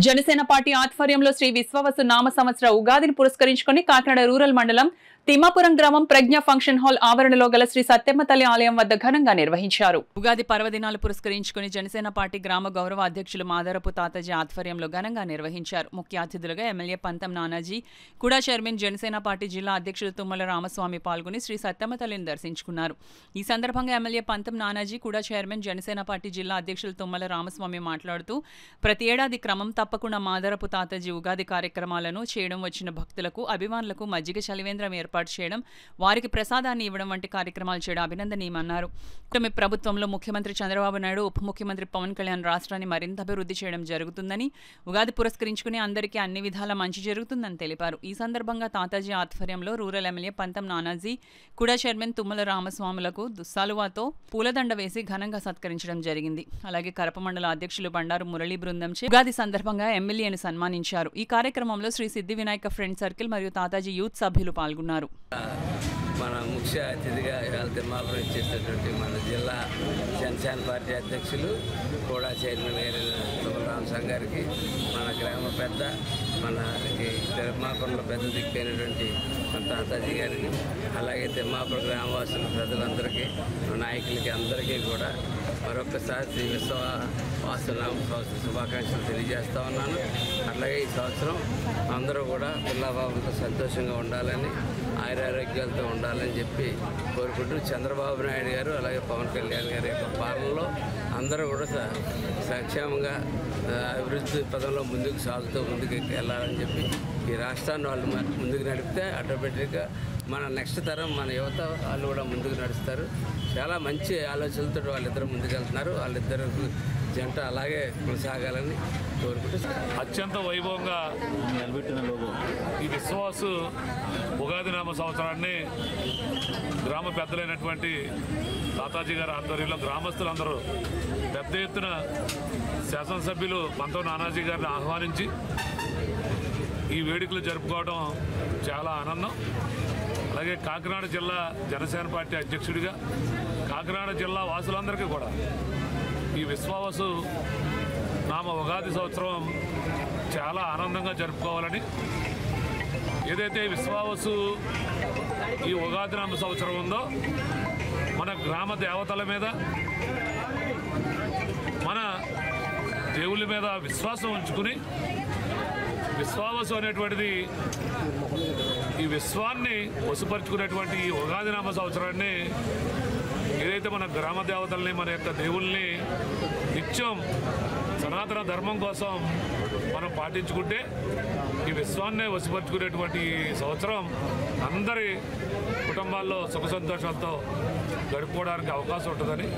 Janasena party ఆధ్వర్యంలో శ్రీ విశ్వవసు నామ సంవత్సర ఉగాదిని పురస్కరించుకుని కాకినాడ రూరల్ మండలం తిమ్మాపురం గ్రామం ప్రజ్ఞ ఫంక్షన్ హాల్ ఆవరణలో గల శ్రీ సత్యమ్మ తల్లి ఆలయం వద్ద ఘనంగా నిర్వహించారు. ఉగాది పర్వదినాలు పురస్కరించుకుని జనసేన పార్టీ గ్రామ గౌరవ అధ్యక్షులు మాదరపు తాతాజీ ఆధ్వర్యంలో ఘనంగా నిర్వహించారు. ముఖ్య అతిథులుగా ఎమ్మెల్యే పంతం నానాజీ, కూడా చైర్మన్ జనసేన పార్టీ జిల్లా అధ్యక్షులు తుమ్మల రామస్వామి పాల్గొని శ్రీ సత్యమ్మ తల్లిని దర్శించుకున్నారు. ఈ సందర్భంగా ఎమ్మెల్యే పంతం నానాజీ, కూడా చైర్మన్ జనసేన పార్టీ జిల్లా అధ్యక్షులు తుమ్మల రామస్వామి మాట్లాడుతూ ప్రతి ఏడాది క్రమం తప్పకుండా మాదరపు తాతాజీ ఉగాది కార్యక్రమాలను చేయడం, వచ్చిన భక్తులకు అభిమానులకు మజ్జిగ చలివేంద్రం ఏర్పాటు చేయడం, వారికి ప్రసాదాన్ని ఇవ్వడం వంటి కార్యక్రమాలు చేయడం అభినందనీయమన్నారు. కూటమి ప్రభుత్వంలో ముఖ్యమంత్రి చంద్రబాబు నాయుడు, ఉప ముఖ్యమంత్రి పవన్ కళ్యాణ్ రాష్ట్రాన్ని మరింత అభివృద్ధి చేయడం జరుగుతుందని, ఉగాది పురస్కరించుకుని అందరికీ అన్ని విధాల మంచి జరుగుతుందని తెలిపారు. ఈ సందర్భంగా తాతాజీ ఆధ్వర్యంలో రూరల్ ఎమ్మెల్యే పంతం నానాజీ, కూడా చైర్మన్ తుమ్మల రామస్వాములకు దుస్సాలువాతో పూలదండ వేసి ఘనంగా సత్కరించడం జరిగింది. అలాగే కరప మండల అధ్యక్షులు బండారు మురళీ బృందంచే ఉగాది సందర్భంగా ఎమ్మెల్యేను సన్మానించారు. ఈ కార్యక్రమంలో శ్రీ సిద్ధి వినాయక ఫ్రెండ్ సర్కిల్ మరియు తాతాజీ యూత్ సభ్యులు పాల్గొన్నారు. మన ముఖ్య అతిథిగా ఇవాళ తిమ్మాపురం ఇచ్చేసినటువంటి మన జిల్లా జనసేన పార్టీ అధ్యక్షులు, కూడా చైర్మన్ గారి తుమ్మల రామస్వామి గారికి, మన గ్రామ పెద్ద, మనకి తిమ్మాపురంలో పెద్ద దిక్కైనటువంటి మన తాతాజీ గారికి, అలాగే తిమ్మాపురం గ్రామవాసుల ప్రజలందరికీ, నాయకులకి అందరికీ కూడా మరొకసారి శ్రీ విశ్వవాసునామ సంవత్సర శుభాకాంక్షలు తెలియజేస్తూ ఉన్నాను. అట్లాగే ఈ సంవత్సరం అందరూ కూడా పిల్లబాబులతో సంతోషంగా ఉండాలని, ఆయురారోగ్యాలతో ఉండాలని చెప్పి కోరుకుంటూ, చంద్రబాబు నాయుడు గారు అలాగే పవన్ కళ్యాణ్ గారి యొక్క పాలనలో అందరూ కూడా సంక్షేమంగా అభివృద్ధి పదంలో ముందుకు సాగుతూ ముందుకు వెళ్ళాలని చెప్పి ఈ రాష్ట్రాన్ని వాళ్ళు ముందుకు నడిపితే ఆటోమేటిక్గా మన నెక్స్ట్ తరం, మన యువత వాళ్ళు కూడా ముందుకు నడుస్తారు. చాలా మంచి ఆలోచనలతో వాళ్ళిద్దరు ముందుకెళ్తున్నారు. వాళ్ళిద్దరు జంట అలాగే కొనసాగాలని కోరుకుంటూ అత్యంత వైభవంగా నిలబెట్టిన ఈ విశ్వాసు ఉగాది నామ సంవత్సరాన్ని గ్రామ పెద్దలైనటువంటి తాతాజీ గారి ఆధ్వర్యంలో గ్రామస్తులందరూ పెద్ద ఎత్తున శాసనసభ్యులు పంతం నానాజీ గారిని ఆహ్వానించి ఈ వేడుకలు జరుపుకోవడం చాలా ఆనందం. అలాగే కాకినాడ జిల్లా జనసేన పార్టీ అధ్యక్షుడిగా కాకినాడ జిల్లా వాసులందరికీ కూడా ఈ విశ్వావసు నామ ఉగాది సంవత్సరం చాలా ఆనందంగా జరుపుకోవాలని, ఏదైతే విశ్వావసు ఈ ఉగాది నామ సంవత్సరం ఉందో మన గ్రామ దేవతల మీద, మన దేవుళ్ళ మీద విశ్వాసం ఉంచుకుని, విశ్వావసు అనేటువంటిది ఈ విశ్వాన్ని వసుపరుచుకునేటువంటి ఈ ఉగాది నామ సంవత్సరాన్ని ఏదైతే మన గ్రామ దేవతల్ని, మన యొక్క దేవుల్ని నిత్యం సనాతన ధర్మం కోసం మనం పాటించుకుంటే ఈ విశ్వాన్నే వశపరుచుకునేటువంటి సంవత్సరం అందరి కుటుంబాల్లో సుఖ సంతోషాలతో గడుపుకోవడానికి అవకాశం ఉంటుందని